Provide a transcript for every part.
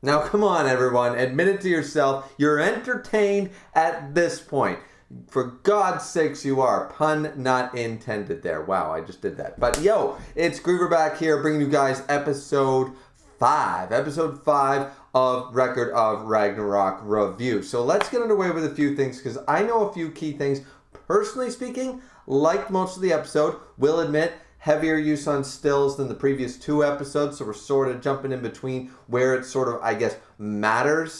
Now, come on, everyone. Admit it to yourself. You're entertained at this point. For God's sakes, you are. Pun not intended there. Wow, I just did that. But yo, it's Griever back here bringing you guys episode 5. Episode 5 of Record of Ragnarok review. So let's get underway with a few things because I know a few key things. Personally speaking, liked most of the episode. Will admit, heavier use on stills than the previous 2 episodes, so we're sort of jumping in between where it sort of, I guess, matters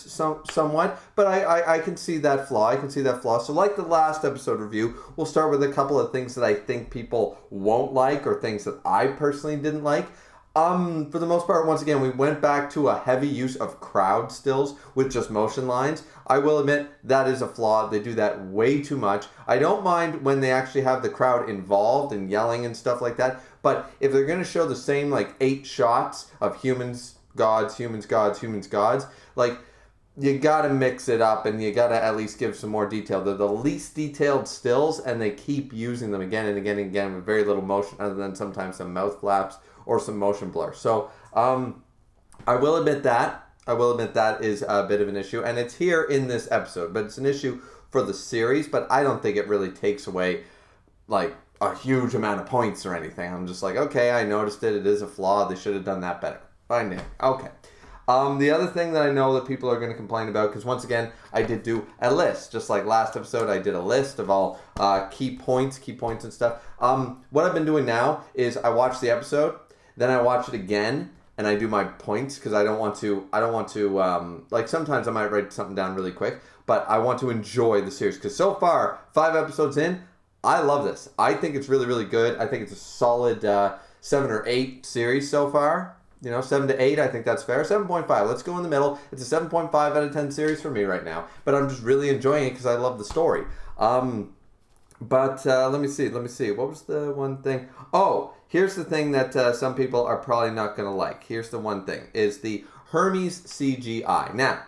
somewhat, but I can see that flaw. So like the last episode review, we'll start with a couple of things that I think people won't like or things that I personally didn't like. For the most part, once again, we went back to a heavy use of crowd stills with just motion lines. I will admit that is a flaw. They do that way too much. I don't mind when they actually have the crowd involved and yelling and stuff like that, but if they're going to show the same like 8 shots of humans, gods, humans, gods, humans, gods, like you gotta mix it up and you gotta at least give some more detail. They're the least detailed stills and they keep using them again and again and again with very little motion other than sometimes some mouth flaps or some motion blur. So I will admit that is a bit of an issue, and it's here in this episode, but it's an issue for the series, but I don't think it really takes away like a huge amount of points or anything. I'm just like, okay, I noticed it. It is a flaw. They should have done that better. Fine. Okay. The other thing that I know that people are going to complain about, because once again, I did do a list. Just like last episode, I did a list of all key points and stuff. What I've been doing now is I watch the episode, then I watch it again, and I do my points, because I don't want to, like sometimes I might write something down really quick, but I want to enjoy the series, because so far, 5 episodes in, I love this. I think it's really, really good. I think it's a solid 7 or 8 series so far. 7 to 8, I think that's fair. 7.5, let's go in the middle. It's a 7.5 out of 10 series for me right now. But I'm just really enjoying it because I love the story. But let me see. What was the one thing? Oh, here's the thing that some people are probably not going to like. Here's the one thing, is the Hermes CGI. Now,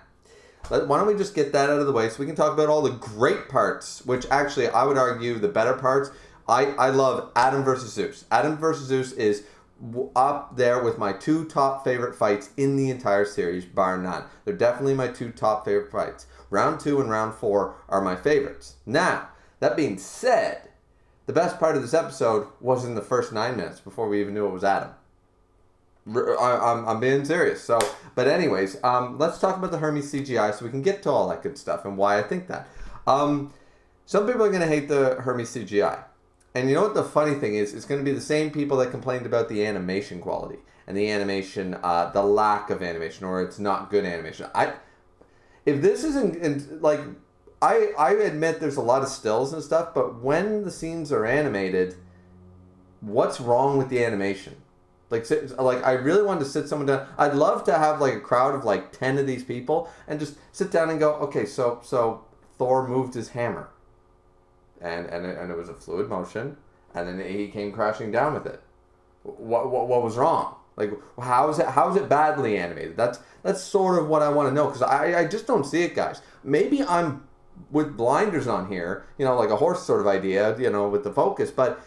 why don't we just get that out of the way so we can talk about all the great parts, which actually I would argue the better parts. I love Adam versus Zeus. Adam versus Zeus is up there with my 2 top favorite fights in the entire series, bar none. They're definitely my 2 top favorite fights. Round 2 and round 4 are my favorites. Now, that being said, the best part of this episode was in the first 9 minutes before we even knew it was Adam. I'm being serious. So, but anyways, let's talk about the Hermes CGI so we can get to all that good stuff and why I think that. Some people are going to hate the Hermes CGI. And you know what the funny thing is? It's going to be the same people that complained about the animation quality and the animation, the lack of animation, or it's not good animation. If this isn't, like, I admit there's a lot of stills and stuff, but when the scenes are animated, what's wrong with the animation? Like I really wanted to sit someone down. I'd love to have like a crowd of like 10 of these people and just sit down and go, okay, so Thor moved his hammer. And it was a fluid motion, and then he came crashing down with it. What was wrong? Like, how is it badly animated? That's sort of what I want to know, because I just don't see it, guys. Maybe I'm with blinders on here, like a horse sort of idea, with the focus, but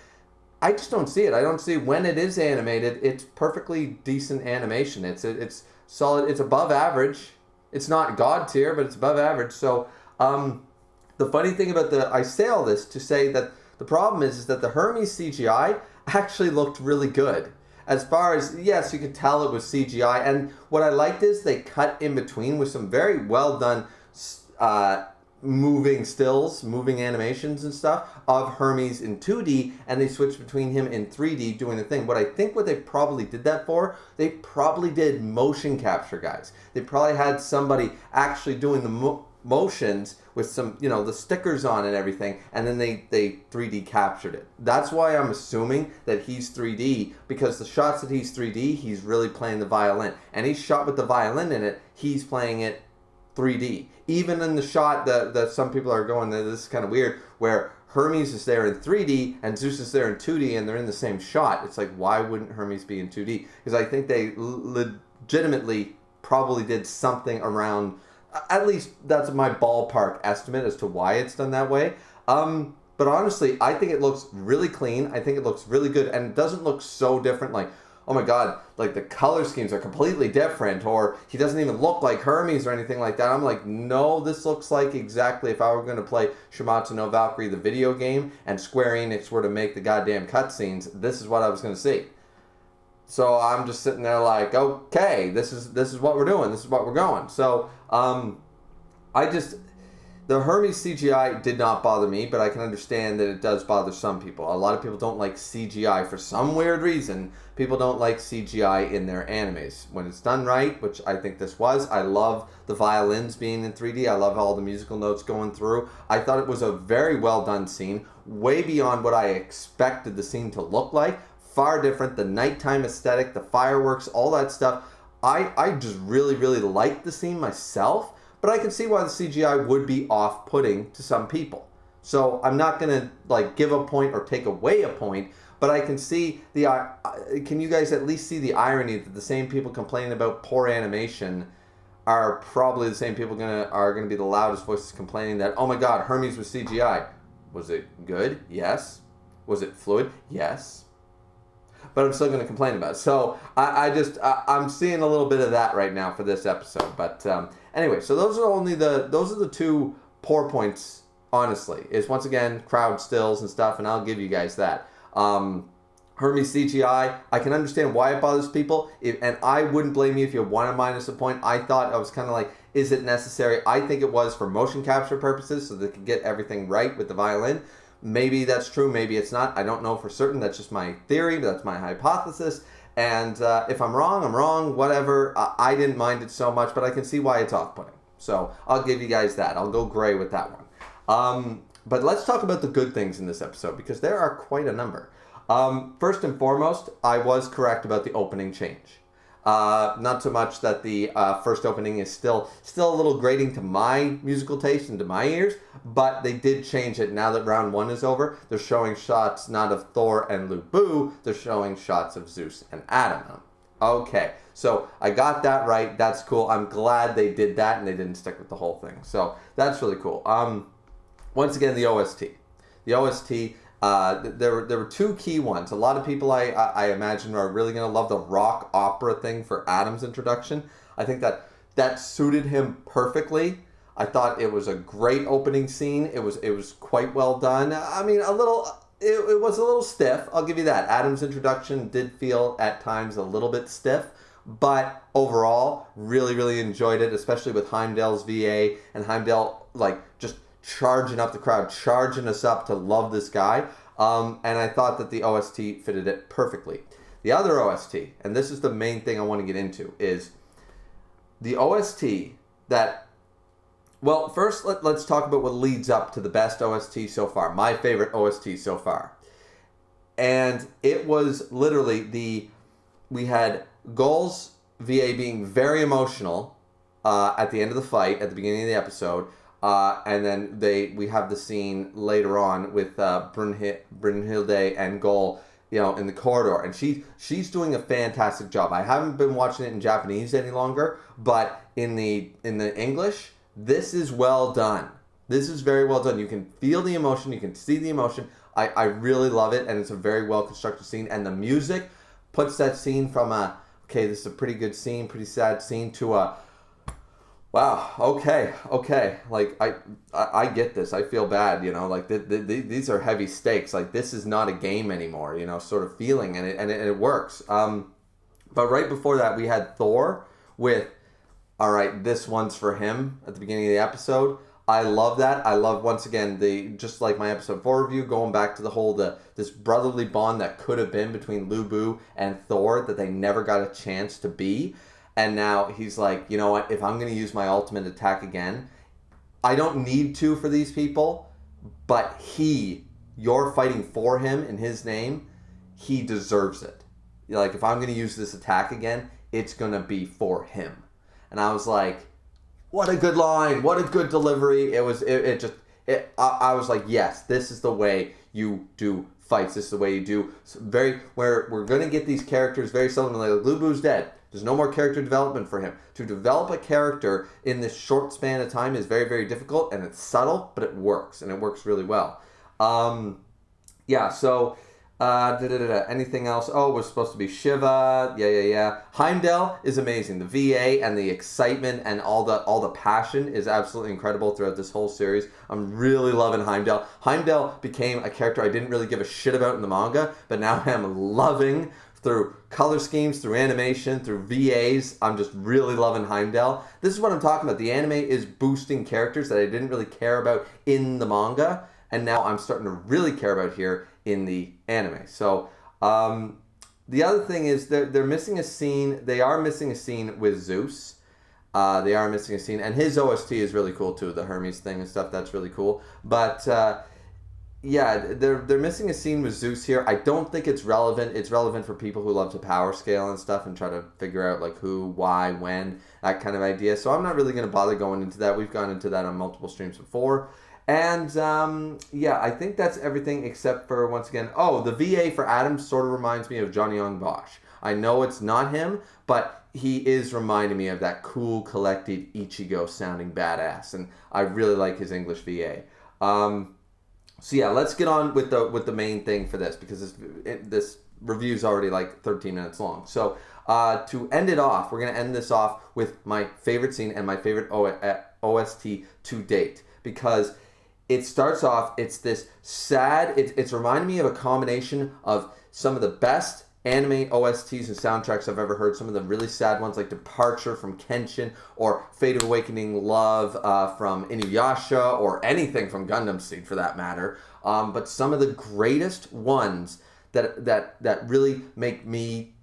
I just don't see it. I don't see when it is animated, it's perfectly decent animation. It's solid. It's above average. It's not God tier, but it's above average. So, the funny thing about I say all this to say that the problem is that the Hermes CGI actually looked really good. As far as, yes, you could tell it was CGI, and what I liked is they cut in between with some very well done moving stills, moving animations and stuff of Hermes in 2D, and they switched between him in 3D doing the thing. What they probably did that for, they probably did motion capture, guys. They probably had somebody actually doing the motions with some, the stickers on and everything, and then they 3D captured it. That's why I'm assuming that he's 3D, because the shots that he's 3D, he's really playing the violin. And he's shot with the violin in it, he's playing it 3D. Even in the shot that some people are going, this is kind of weird, where Hermes is there in 3D and Zeus is there in 2D and they're in the same shot. It's like, why wouldn't Hermes be in 2D? Because I think they legitimately probably did something around, at least that's my ballpark estimate as to why it's done that way. But honestly, I think it looks really clean. I think it looks really good, and it doesn't look so different. Like, oh my god, like the color schemes are completely different, or he doesn't even look like Hermes or anything like that. I'm like, no, this looks like exactly if I were going to play Shimatsu no Valkyrie, the video game, and Square Enix were to make the goddamn cutscenes, this is what I was going to see. So I'm just sitting there like, okay, this is what we're doing, this is what we're going. So the Hermes CGI did not bother me, but I can understand that it does bother some people. A lot of people don't like CGI for some weird reason. People don't like CGI in their animes. When it's done right, which I think this was, I love the violins being in 3D. I love all the musical notes going through. I thought it was a very well done scene, way beyond what I expected the scene to look like. Far different, the nighttime aesthetic, the fireworks, all that stuff. I just really, really liked the scene myself. But I can see why the CGI would be off-putting to some people. So I'm not going to like give a point or take away a point, but I can see can you guys at least see the irony that the same people complaining about poor animation are probably the same people are going to be the loudest voices complaining that, oh my god, Hermes was CGI. Was it good? Yes. Was it fluid? Yes. But I'm still going to complain about it. So I'm seeing a little bit of that right now for this episode. But anyway, so those are the two poor points, honestly, is once again crowd stills and stuff, and I'll give you guys that. Hermes CGI, I can understand why it bothers people, and I wouldn't blame you if you want to minus a point. I thought, I was kind of like, is it necessary? I think it was for motion capture purposes, so they could get everything right with the violin. Maybe that's true, maybe it's not. I don't know for certain. That's just my theory, that's my hypothesis. And if I'm wrong, I'm wrong, whatever. I didn't mind it so much, but I can see why it's off-putting. So I'll give you guys that. I'll go gray with that one. But let's talk about the good things in this episode, because there are quite a number. First and foremost, I was correct about the opening change. Not so much that the first opening is still a little grating to my musical taste and to my ears, but they did change it now that round one is over. They're showing shots not of Thor and Lu Bu, they're showing shots of Zeus and Adam. Okay, so I got that right. That's cool. I'm glad they did that and they didn't stick with the whole thing. So that's really cool. Once again, the OST. The OST, there were two key ones. A lot of people, I imagine, are really going to love the rock opera thing for Adam's introduction. I think that suited him perfectly. I thought it was a great opening scene. It was quite well done. I mean, it was a little stiff. I'll give you that. Adam's introduction did feel at times a little bit stiff, but overall, really, really enjoyed it, especially with Heimdall's VA and Heimdall like just charging up the crowd, charging us up to love this guy. And I thought that the OST fitted it perfectly. The other OST, and this is the main thing I want to get into, is the OST that... Well, first let's talk about what leads up to the best OST so far. My favorite OST so far. And it was literally we had Gull's VA being very emotional at the end of the fight, at the beginning of the episode. And then we have the scene later on with Brynhilde and Gull, in the corridor, and she's doing a fantastic job. I haven't been watching it in Japanese any longer, but in the English, this is well done. This is very well done. You can feel the emotion, you can see the emotion. I really love it, and it's a very well constructed scene. And the music puts that scene from this is a pretty good scene, pretty sad scene, to wow, okay, like, I get this, I feel bad, like, these are heavy stakes, like, this is not a game anymore, sort of feeling, and it works. But right before that, we had Thor with, all right, this one's for him, at the beginning of the episode. I love that. I love, once again, just like my episode 4 review, going back to the whole, this brotherly bond that could have been between Lu Bu and Thor, that they never got a chance to be. And now he's like, you know what, if I'm going to use my ultimate attack again, I don't need to for these people, but you're fighting for him in his name, he deserves it. Like, if I'm going to use this attack again, it's going to be for him. And I was like, what a good line, what a good delivery. I was like, yes, this is the way you do fights. This is the way you do where we're going to get these characters very seldom. Like, Lu Bu's dead. There's no more character development for him. To develop a character in this short span of time is very, very difficult, and it's subtle, but it works, and it works really well. So Anything else? Oh, it was supposed to be Shiva. Yeah. Heimdall is amazing. The VA and the excitement and all the passion is absolutely incredible throughout this whole series. I'm really loving Heimdall. Heimdall became a character I didn't really give a shit about in the manga, but now I'm loving through color schemes, through animation, through VAs. I'm just really loving Heimdall. This is what I'm talking about. The anime is boosting characters that I didn't really care about in the manga, and now I'm starting to really care about here in the anime. So the other thing is they're missing a scene. They are missing a scene with Zeus. They are missing a scene, and his OST is really cool too. The Hermes thing and stuff, that's really cool. But yeah, they're missing a scene with Zeus here. I don't think it's relevant. It's relevant for people who love to power scale and stuff and try to figure out like who, why, when, that kind of idea. So I'm not really going to bother going into that. We've gone into that on multiple streams before. And yeah, I think that's everything except for, once again, the VA for Adam sort of reminds me of Johnny Young Bosch. I know it's not him, but he is reminding me of that cool, collected, Ichigo sounding badass, and I really like his English VA. So yeah, let's get on with the main thing for this, because this review is already like 13 minutes long. So to end it off, we're gonna end this off with my favorite scene and my favorite OST to date, because it starts off, it's this sad, it's reminding me of a combination of some of the best anime OSTs and soundtracks I've ever heard. Some of the really sad ones like Departure from Kenshin, or Fate of Awakening Love from Inuyasha, or anything from Gundam Seed for that matter. But some of the greatest ones that really make me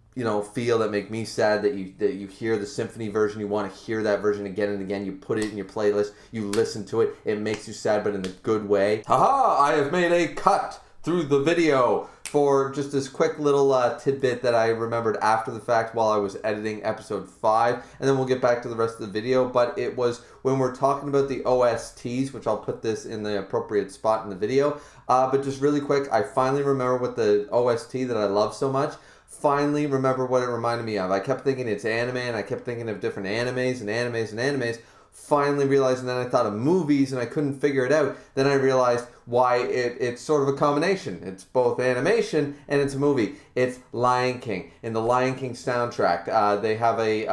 feel, that make me sad, that you hear the symphony version, you want to hear that version again and again, you put it in your playlist, you listen to it, it makes you sad but in a good way. Haha, I have made a cut through the video for just this quick little tidbit that I remembered after the fact while I was editing episode 5, and then we'll get back to the rest of the video. But it was when we're talking about the OSTs, which I'll put this in the appropriate spot in the video, but just really quick, I finally remember what the OST that I love so much, finally remember what it reminded me of. I kept thinking it's anime, and I kept thinking of different animes, finally realized, and then I thought of movies and I couldn't figure it out. Then I realized why it's sort of a combination. It's both animation and it's a movie. It's Lion King. In the Lion King soundtrack, they have a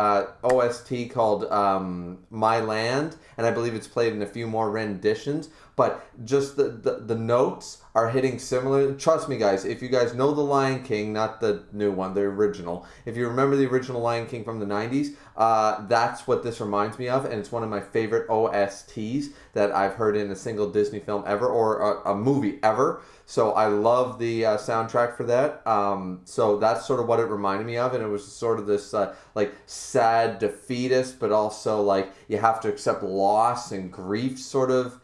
OST called My Land, and I believe it's played in a few more renditions, but just the notes are hitting similar. Trust me, guys, if you guys know the Lion King, not the new one, the original, if you remember the original Lion King from the 90s, that's what this reminds me of, and it's one of my favorite OSTs that I've heard in a single Disney film ever, or a movie ever. So I love the soundtrack for that. So that's sort of what it reminded me of, and it was sort of this like sad defeatist, but also like you have to accept loss and grief sort of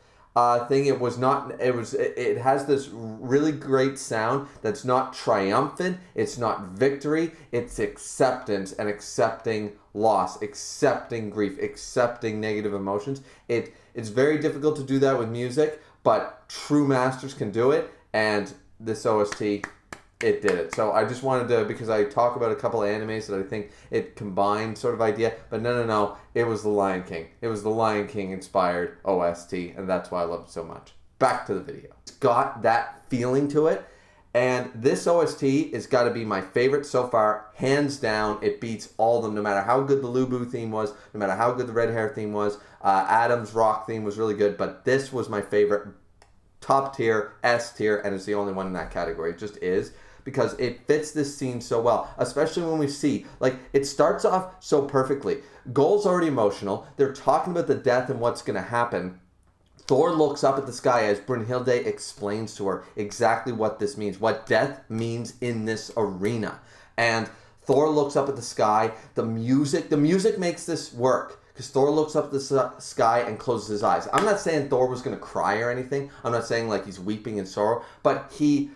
thing. It was not, it has this really great sound that's not triumphant, it's not victory, it's acceptance and accepting loss, accepting grief, accepting negative emotions. It's very difficult to do that with music, but true masters can do it, and this OST, it did it. So I just wanted to, because I talk about a couple of animes that I think it combined sort of idea, but no, it was the Lion King. It was the Lion King inspired OST, and that's why I love it so much. Back to the video. It's got that feeling to it, and this OST has got to be my favorite so far, hands down. It beats all of them, no matter how good the Lubu theme was, no matter how good the Red Hair theme was. Adam's rock theme was really good, but this was my favorite, top tier, S tier, and it's the only one in that category. It just is, because it fits this scene so well, especially when we see, like, it starts off so perfectly. Goal's already emotional. They're talking about the death and what's going to happen. Thor looks up at the sky as Brunhilde explains to her exactly what this means, what death means in this arena. And Thor looks up at the sky. The music makes this work, because Thor looks up at the sky and closes his eyes. I'm not saying Thor was going to cry or anything. I'm not saying like he's weeping in sorrow, but he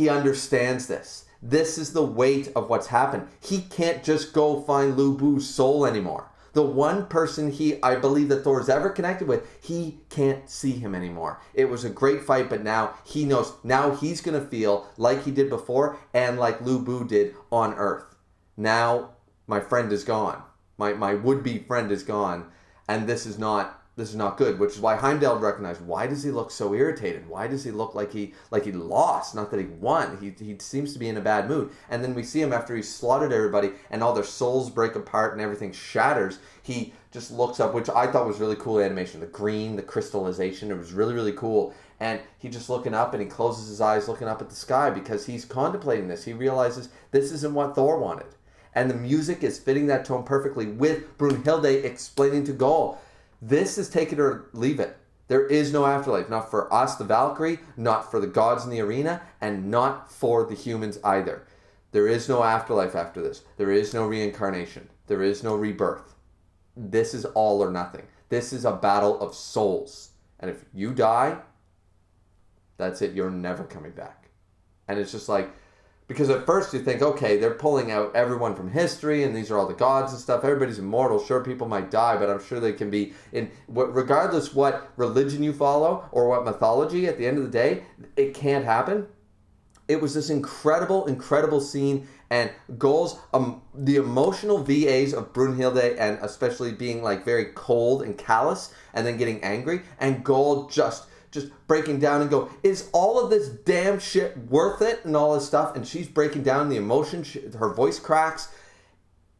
understands this. This is the weight of what's happened. He can't just go find Lu Bu's soul anymore. The one person I believe that Thor's ever connected with, he can't see him anymore. It was a great fight, but now he knows, now he's going to feel like he did before, and like Lu Bu did on Earth. Now my friend is gone. My would-be friend is gone, and this is not this is not good, which is why Heimdall recognized, why does he look so irritated? Why does he look like he lost, not that he won? He seems to be in a bad mood. And then we see him after he's slaughtered everybody and all their souls break apart and everything shatters. He just looks up, which I thought was really cool animation. The green, the crystallization, it was really, really cool. And he just looking up and he closes his eyes looking up at the sky because he's contemplating this. He realizes this isn't what Thor wanted. And the music is fitting that tone perfectly with Brunhilde explaining to Gull, this is take it or leave it. There is no afterlife. Not for us, the Valkyrie, not for the gods in the arena, and not for the humans either. There is no afterlife after this. There is no reincarnation. There is no rebirth. This is all or nothing. This is a battle of souls. And if you die, that's it. You're never coming back. And it's just like, because at first you think, okay, they're pulling out everyone from history and these are all the gods and stuff. Everybody's immortal. Sure, people might die, but I'm sure they can be in, regardless what religion you follow or what mythology, at the end of the day, it can't happen. It was this incredible, incredible scene, and Gull's, the emotional VAs of Brunhilde, and especially being like very cold and callous and then getting angry, and Gull just breaking down and go, is all of this damn shit worth it and all this stuff? And she's breaking down the emotion. Her voice cracks.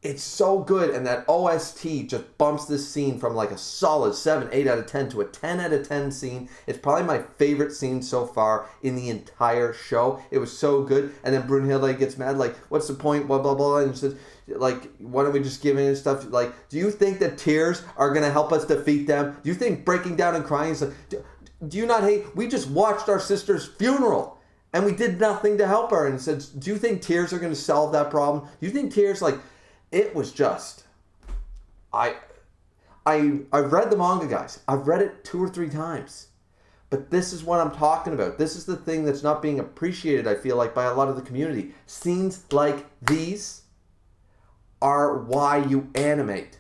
It's so good. And that OST just bumps this scene from like a solid 7, 8 out of 10 to a 10 out of 10 scene. It's probably my favorite scene so far in the entire show. It was so good. And then Brunhilde gets mad, like, what's the point? Blah, blah, blah. And she says, like, why don't we just give in and stuff? Like, do you think that tears are going to help us defeat them? Do you think breaking down and crying is like... Do you not hate? We just watched our sister's funeral and we did nothing to help her. And said, do you think tears are going to solve that problem? Do you think tears, like, it was just, I've read the manga, guys. I've read it 2 or 3 times. But this is what I'm talking about. This is the thing that's not being appreciated, I feel like, by a lot of the community. Scenes like these are why you animate.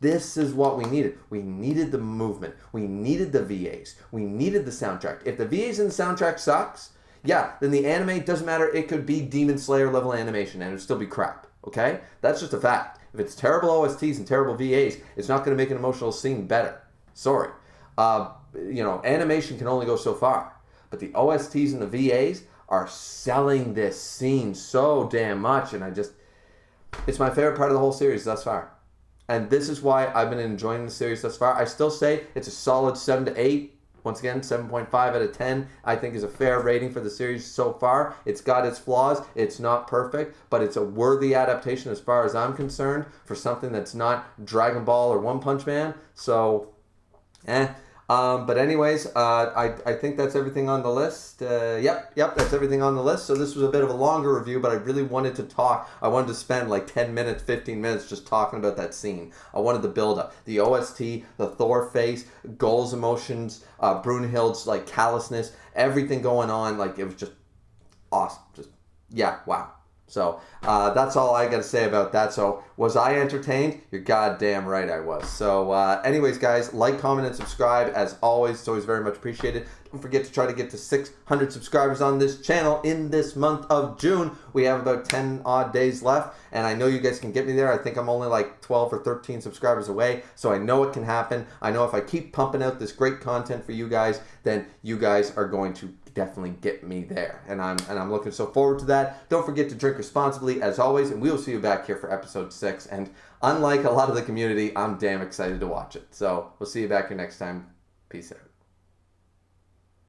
This is what we needed. We needed the movement. We needed the VAs. We needed the soundtrack. If the VAs and the soundtrack sucks, yeah, then the anime doesn't matter. It could be Demon Slayer level animation and it would still be crap. Okay? That's just a fact. If it's terrible OSTs and terrible VAs, it's not going to make an emotional scene better. Sorry. Animation can only go so far. But the OSTs and the VAs are selling this scene so damn much, and it's my favorite part of the whole series thus far. And this is why I've been enjoying the series thus far. I still say it's a solid 7 to 8. Once again, 7.5 out of 10, I think, is a fair rating for the series so far. It's got its flaws. It's not perfect, but it's a worthy adaptation as far as I'm concerned for something that's not Dragon Ball or One Punch Man. So, But anyways, I think that's everything on the list. Yep, that's everything on the list. So this was a bit of a longer review, but I really wanted to talk. I wanted to spend like 10 minutes, 15 minutes just talking about that scene. I wanted the build-up. The OST, the Thor face, Gull's emotions, Brunhilde's like callousness, everything going on. Like, it was just awesome. Wow. So that's all I got to say about that. So was I entertained? You're goddamn right I was. So anyways, guys, like, comment, and subscribe. As always, it's always very much appreciated. Don't forget to try to get to 600 subscribers on this channel in this month of June. We have about 10 odd days left, and I know you guys can get me there. I think I'm only like 12 or 13 subscribers away, so I know it can happen. I know if I keep pumping out this great content for you guys, then you guys are going to definitely get me there, and I'm looking so forward to that. Don't forget to drink responsibly as always, and we will see you back here for episode 6. And unlike a lot of the community, I'm damn excited to watch it. So we'll see you back here next time. Peace out.